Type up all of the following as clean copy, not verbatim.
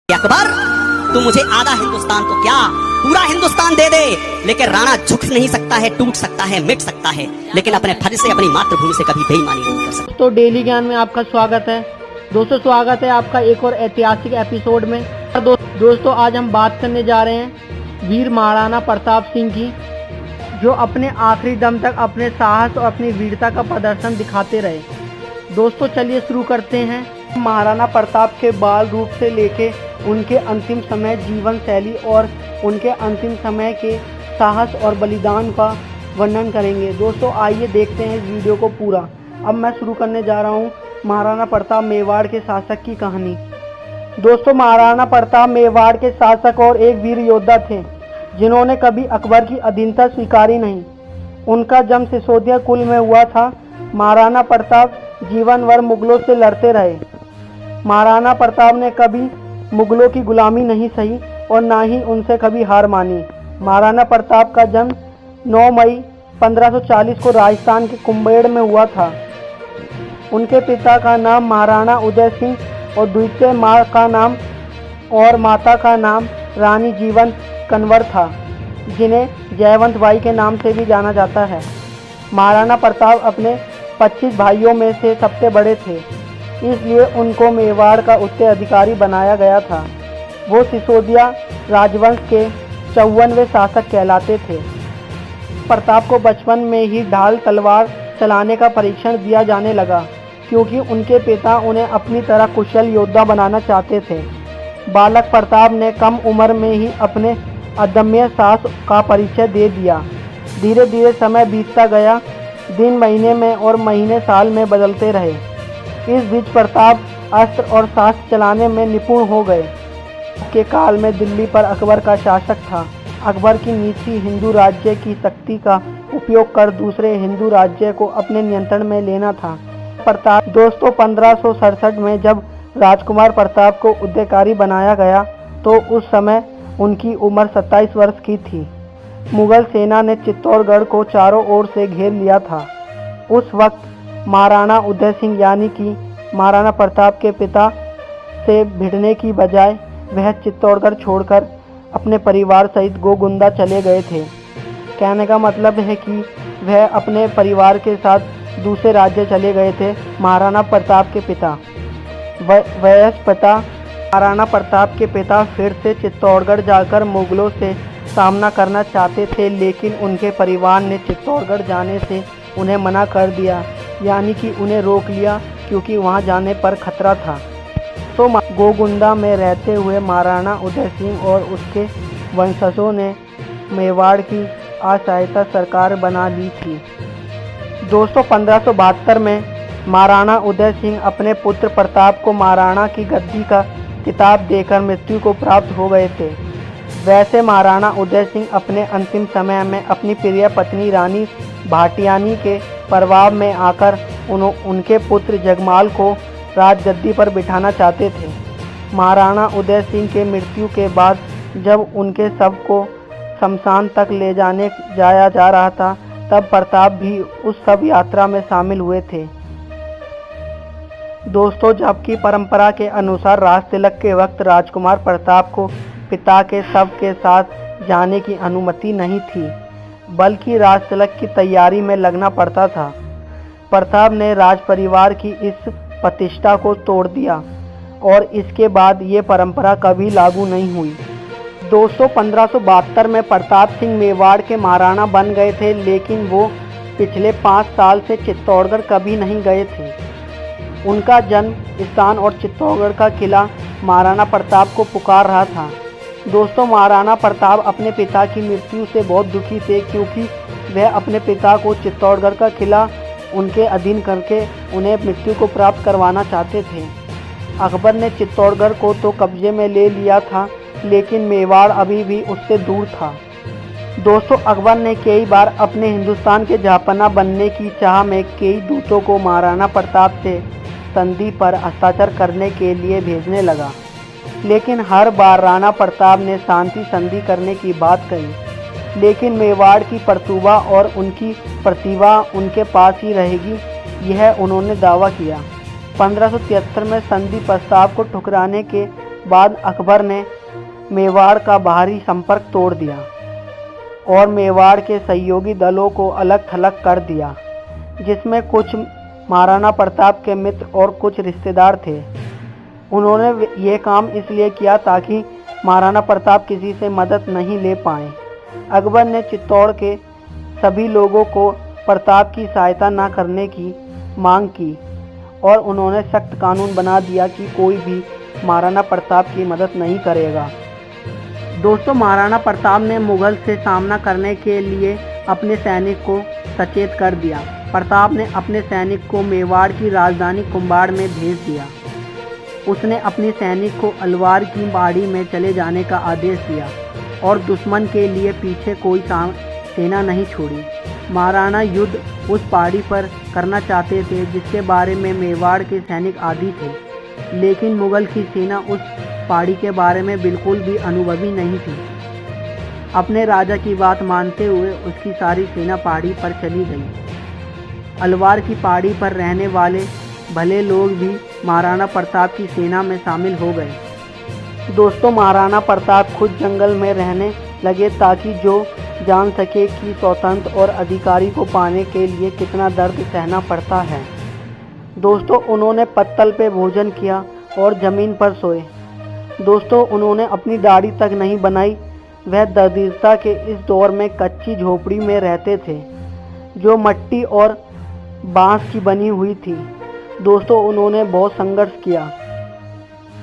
अकबर, तू मुझे आधा हिंदुस्तान तो क्या पूरा हिंदुस्तान दे दे, लेकिन राणा झुक नहीं सकता है, टूट सकता है, मिट सकता है, लेकिन अपने फर्ज से अपनी मातृभूमि से कभी बेईमानी नहीं कर सकता। तो डेली ज्ञान में आपका स्वागत है दोस्तों। स्वागत है आपका एक और ऐतिहासिक एपिसोड में। दोस्तों आज हम बात करने जा रहे हैं वीर महाराणा प्रताप सिंह की, जो अपने आखिरी दम तक अपने साहस और अपनी वीरता का प्रदर्शन दिखाते रहे। दोस्तों चलिए शुरू करते हैं। महाराणा प्रताप के बाल रूप से लेके उनके अंतिम समय जीवन शैली और उनके अंतिम समय के साहस और बलिदान का वर्णन करेंगे। दोस्तों आइए देखते हैं इस वीडियो को पूरा। अब मैं शुरू करने जा रहा हूँ महाराणा प्रताप मेवाड़ के शासक की कहानी। दोस्तों महाराणा प्रताप मेवाड़ के शासक और एक वीर योद्धा थे, जिन्होंने कभी अकबर की अधीनता स्वीकारी नहीं। उनका जन्म सिसोदिया कुल में हुआ था। महाराणा प्रताप जीवन भर मुगलों से लड़ते रहे। महाराणा प्रताप ने कभी मुगलों की गुलामी नहीं सही और ना ही उनसे कभी हार मानी। महाराणा प्रताप का जन्म 9 मई 1540 को राजस्थान के कुंभेड़ में हुआ था। उनके पिता का नाम महाराणा उदय सिंह और द्वितीय माँ का नाम और माता का नाम रानी जीवंत कन्वर था, जिन्हें जयवंत बाई के नाम से भी जाना जाता है। महाराणा प्रताप अपने 25 भाइयों में से सबसे बड़े थे, इसलिए उनको मेवाड़ का उत्तराधिकारी बनाया गया था। वो सिसोदिया राजवंश के 54वें शासक कहलाते थे। प्रताप को बचपन में ही ढाल तलवार चलाने का परीक्षण दिया जाने लगा, क्योंकि उनके पिता उन्हें अपनी तरह कुशल योद्धा बनाना चाहते थे। बालक प्रताप ने कम उम्र में ही अपने अदम्य साहस का परिचय दे दिया। धीरे धीरे समय बीतता गया। दिन महीने में और महीने साल में बदलते रहे। इस बीच प्रताप अस्त्र और शास्त्र चलाने में निपुण हो गए। के काल में दिल्ली पर अकबर का शासक था। अकबर की नीति हिंदू राज्य की शक्ति का उपयोग कर दूसरे हिंदू राज्य को अपने नियंत्रण में लेना था। प्रताप दोस्तों 1567 में जब राजकुमार प्रताप को उत्तराधिकारी बनाया गया, तो उस समय उनकी उम्र 27 वर्ष की थी। मुगल सेना ने चित्तौड़गढ़ को चारों ओर से घेर लिया था। उस वक्त महाराणा उदय सिंह यानी कि महाराणा प्रताप के पिता से भिड़ने की बजाय वह चित्तौड़गढ़ छोड़कर अपने परिवार सहित गोगुंदा चले गए थे। कहने का मतलब है कि वह अपने परिवार के साथ दूसरे राज्य चले गए थे। महाराणा प्रताप के पिता महाराणा प्रताप के पिता फिर से चित्तौड़गढ़ जाकर मुगलों से सामना करना चाहते थे, लेकिन उनके परिवार ने चित्तौड़गढ़ जाने से उन्हें मना कर दिया, यानी कि उन्हें रोक लिया, क्योंकि वहां जाने पर खतरा था। तो गोगुंदा में रहते हुए महाराणा उदय सिंह और उसके वंशजों ने मेवाड़ की असहायता सरकार बना ली थी। दोस्तों 1572 में महाराणा उदय सिंह अपने पुत्र प्रताप को महाराणा की गद्दी का खिताब देकर मृत्यु को प्राप्त हो गए थे। वैसे महाराणा उदय सिंह अपने अंतिम समय में अपनी प्रिय पत्नी रानी भाटियानी के प्रभाव में आकर उनके पुत्र जगमाल को राजगद्दी पर बिठाना चाहते थे। महाराणा उदय सिंह के मृत्यु के बाद जब उनके शव को शमशान तक ले जाया जा रहा था, तब प्रताप भी उस शव यात्रा में शामिल हुए थे। दोस्तों जबकि परंपरा के अनुसार राज तिलक के वक्त राजकुमार प्रताप को पिता के शव के साथ जाने की अनुमति नहीं थी, बल्कि राज तिलक की तैयारी में लगना पड़ता था। प्रताप ने राज परिवार की इस प्रतिष्ठा को तोड़ दिया और इसके बाद ये परंपरा कभी लागू नहीं हुई। दोस्तों 1572 में प्रताप सिंह मेवाड़ के महाराणा बन गए थे, लेकिन वो पिछले 5 साल से चित्तौड़गढ़ कभी नहीं गए थे। उनका जन्म स्थान और चित्तौड़गढ़ का किला महाराणा प्रताप को पुकार रहा था। दोस्तों महाराणा प्रताप अपने पिता की मृत्यु से बहुत दुखी थे, क्योंकि वह अपने पिता को चित्तौड़गढ़ का किला उनके अधीन करके उन्हें मृत्यु को प्राप्त करवाना चाहते थे। अकबर ने चित्तौड़गढ़ को तो कब्जे में ले लिया था, लेकिन मेवाड़ अभी भी उससे दूर था। दोस्तों अकबर ने कई बार अपने हिंदुस्तान के जहांपनाह बनने की चाह में कई दूतों को महाराणा प्रताप से संधि पर हस्ताक्षर करने के लिए भेजने लगा, लेकिन हर बार राणा प्रताप ने शांति संधि करने की बात कही। लेकिन मेवाड़ की प्रतिभा और उनकी प्रतिभा उनके पास ही रहेगी, यह उन्होंने दावा किया। 1573 में संधि प्रस्ताव को ठुकराने के बाद अकबर ने मेवाड़ का बाहरी संपर्क तोड़ दिया और मेवाड़ के सहयोगी दलों को अलग थलग कर दिया, जिसमें कुछ महाराणा प्रताप के मित्र और कुछ रिश्तेदार थे। उन्होंने ये काम इसलिए किया ताकि महाराणा प्रताप किसी से मदद नहीं ले पाए। अकबर ने चित्तौड़ के सभी लोगों को प्रताप की सहायता न करने की मांग की और उन्होंने सख्त कानून बना दिया कि कोई भी महाराणा प्रताप की मदद नहीं करेगा। दोस्तों, महाराणा प्रताप ने मुगल से सामना करने के लिए अपने सैनिक को सचेत कर दिया। प्रताप ने अपने सैनिक को मेवाड़ की राजधानी कुंभाड़ में भेज दिया। उसने अपने सैनिक को अलवार की पहाड़ी में चले जाने का आदेश दिया और दुश्मन के लिए पीछे कोई सेना नहीं छोड़ी। महाराणा युद्ध उस पहाड़ी पर करना चाहते थे जिसके बारे में मेवाड़ के सैनिक आदी थे, लेकिन मुगल की सेना उस पहाड़ी के बारे में बिल्कुल भी अनुभवी नहीं थी। अपने राजा की बात मानते हुए उसकी सारी सेना पहाड़ी पर चली गई। अलवार की पहाड़ी पर रहने वाले भले लोग भी महाराणा प्रताप की सेना में शामिल हो गए। दोस्तों, महाराणा प्रताप खुद जंगल में रहने लगे ताकि जो जान सके कि स्वतंत्र और अधिकारी को पाने के लिए कितना दर्द सहना पड़ता है। दोस्तों, उन्होंने पत्तल पे भोजन किया और ज़मीन पर सोए। दोस्तों, उन्होंने अपनी दाढ़ी तक नहीं बनाई। वह दरिद्रता के इस दौर में कच्ची झोपड़ी में रहते थे जो मिट्टी और बांस की बनी हुई थी। दोस्तों, उन्होंने बहुत संघर्ष किया।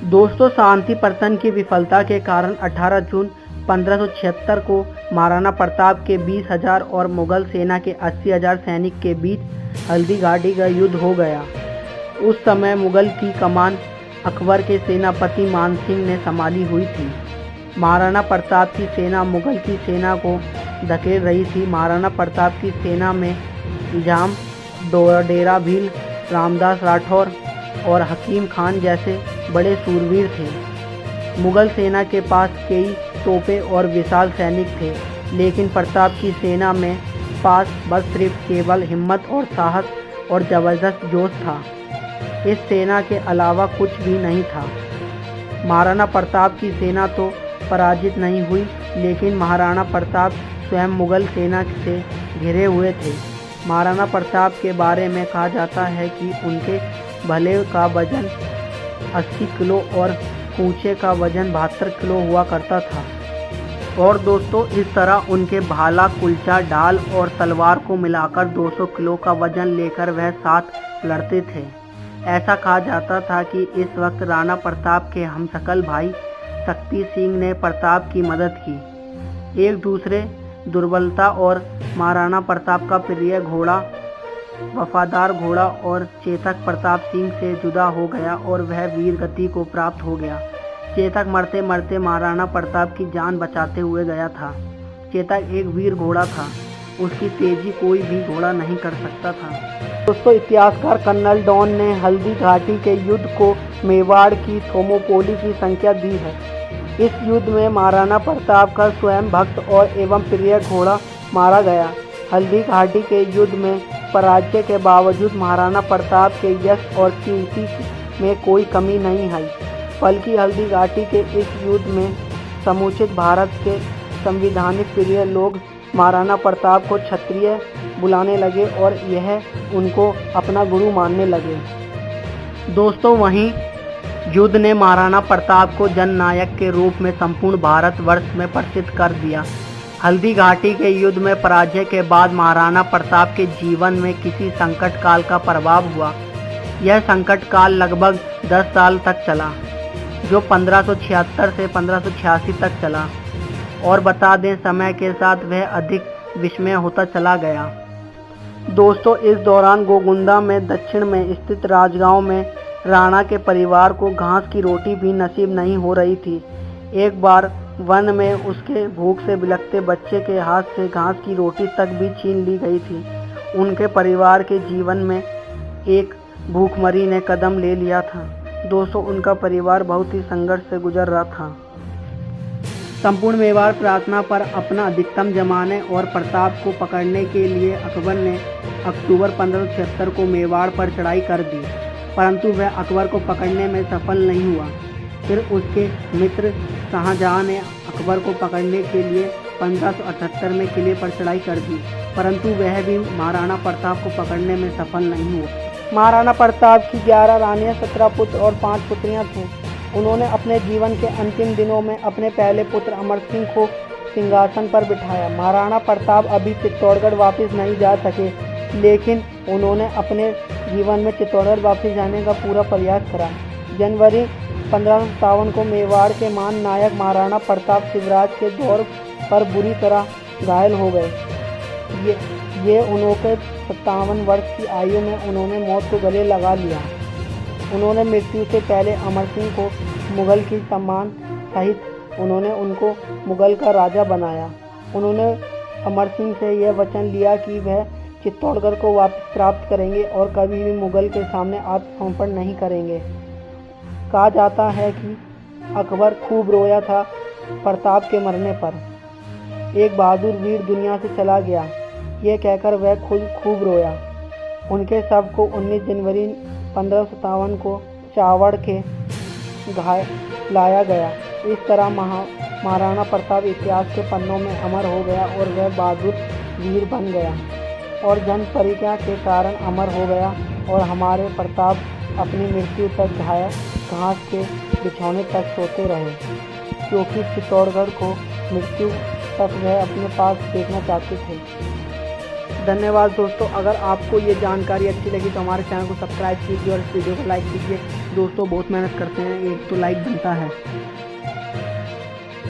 दोस्तों, शांति प्रयत्न की विफलता के कारण 18 जून 1576 को महाराणा प्रताप के 20,000 और मुगल सेना के 80,000 सैनिक के बीच हल्दी घाटी का युद्ध हो गया। उस समय मुगल की कमान अकबर के सेनापति मान सिंह ने संभाली हुई थी। महाराणा प्रताप की सेना मुगल की सेना को धकेल रही थी। महाराणा प्रताप की सेना में निजाम डेरा भील, रामदास राठौर और हकीम खान जैसे बड़े सूरवीर थे। मुगल सेना के पास कई तोपें और विशाल सैनिक थे, लेकिन प्रताप की सेना में पास बस सिर्फ केवल हिम्मत और साहस और ज़बरदस्त जोश था। इस सेना के अलावा कुछ भी नहीं था। महाराणा प्रताप की सेना तो पराजित नहीं हुई, लेकिन महाराणा प्रताप स्वयं मुगल सेना से घिरे हुए थे। महाराणा प्रताप के बारे में कहा जाता है कि उनके भले का वजन 80 किलो और कूचे का वजन 72 किलो हुआ करता था। और दोस्तों, इस तरह उनके भाला, कुल्चा, ढाल और तलवार को मिलाकर 200 किलो का वजन लेकर वह साथ लड़ते थे। ऐसा कहा जाता था कि इस वक्त राणा प्रताप के हमशक्ल भाई शक्ति सिंह ने प्रताप की मदद की। एक दूसरे दुर्बलता और महाराणा प्रताप का प्रिय घोड़ा, वफादार घोड़ा और चेतक प्रताप सिंह से जुदा हो गया और वह वीर गति को प्राप्त हो गया। चेतक मरते मरते महाराणा प्रताप की जान बचाते हुए गया था। चेतक एक वीर घोड़ा था, उसकी तेजी कोई भी घोड़ा नहीं कर सकता था। दोस्तों, इतिहासकार कर्नल डॉन ने हल्दी घाटी के युद्ध को मेवाड़ की थर्मोपोली की संख्या दी है। इस युद्ध में महाराणा प्रताप का स्वयं भक्त और एवं प्रिय घोड़ा मारा गया। हल्दी घाटी के युद्ध में पराजय के बावजूद महाराणा प्रताप के यश और कीर्ति में कोई कमी नहीं आई, बल्कि हल्दी घाटी के इस युद्ध में समुचित भारत के संविधानिक प्रिय लोग महाराणा प्रताप को क्षत्रिय बुलाने लगे और यह उनको अपना गुरु मानने लगे। दोस्तों, वहीं युद्ध ने महाराणा प्रताप को जननायक के रूप में संपूर्ण भारतवर्ष में प्रसिद्ध कर दिया। हल्दी घाटी के युद्ध में पराजय के बाद महाराणा प्रताप के जीवन में किसी संकट काल का प्रभाव हुआ। यह संकट काल लगभग 10 साल तक चला, जो 1576 से 1586 तक चला। और बता दें, समय के साथ वह अधिक विस्मय होता चला गया। दोस्तों, इस दौरान गोगुंदा में दक्षिण में स्थित राजगांव में राणा के परिवार को घास की रोटी भी नसीब नहीं हो रही थी। एक बार वन में उसके भूख से बिलखते बच्चे के हाथ से घास की रोटी तक भी छीन ली गई थी। उनके परिवार के जीवन में एक भूखमरी ने कदम ले लिया था। दोस्तों, उनका परिवार बहुत ही संघर्ष से गुजर रहा था। संपूर्ण मेवाड़ प्रार्थना पर अपना अधिकतम जमाने और प्रताप को पकड़ने के लिए अकबर ने अक्टूबर 1576 को मेवाड़ पर चढ़ाई कर दी, परंतु वह अकबर को पकड़ने में सफल नहीं हुआ। फिर उसके मित्र शाहजहां ने अकबर को पकड़ने के लिए 1578 में किले पर चढ़ाई कर दी, परंतु वह भी महाराणा प्रताप को पकड़ने में सफल नहीं हुआ। महाराणा प्रताप की 11 रानियां, 17 पुत्र और 5 पुत्रियां थीं। उन्होंने अपने जीवन के अंतिम दिनों में अपने पहले पुत्र अमर सिंह को सिंहासन पर बिठाया। महाराणा प्रताप अभी चित्तौड़गढ़ वापस नहीं जा सके, लेकिन उन्होंने अपने जीवन में चित्तौड़गढ़ वापस जाने का पूरा प्रयास करा। जनवरी 1557 को मेवाड़ के महान नायक महाराणा प्रताप शिवराज के दौर पर बुरी तरह घायल हो गए। ये उन्होंने 57 वर्ष की आयु में उन्होंने मौत को गले लगा लिया। उन्होंने मृत्यु से पहले अमर सिंह को मुगल की सम्मान सहित उन्होंने उनको मुगल का राजा बनाया। उन्होंने अमर सिंह से यह वचन लिया कि वह चित्तौड़गढ़ को वापस प्राप्त करेंगे और कभी भी मुगल के सामने आत्मसमर्पण नहीं करेंगे। कहा जाता है कि अकबर खूब रोया था प्रताप के मरने पर। एक बहादुर वीर दुनिया से चला गया, ये कहकर वह खुद खूब रोया। उनके शव को 19 जनवरी 1557 को चावड़ के घाय लाया गया। इस तरह महाराणा प्रताप इतिहास के पन्नों में अमर हो गया और वह बहादुर वीर बन गया और जन परिज्ञा के कारण अमर हो गया। और हमारे प्रताप अपनी मृत्यु तक घास के बिछौने तक सोते रहे, क्योंकि चित्तौड़गढ़ को मृत्यु तक वह अपने पास देखना चाहते थे। धन्यवाद दोस्तों। अगर आपको ये जानकारी अच्छी लगी तो हमारे चैनल को सब्सक्राइब कीजिए और इस वीडियो को लाइक कीजिए। दोस्तों बहुत मेहनत करते हैं, एक तो लाइक बनता है।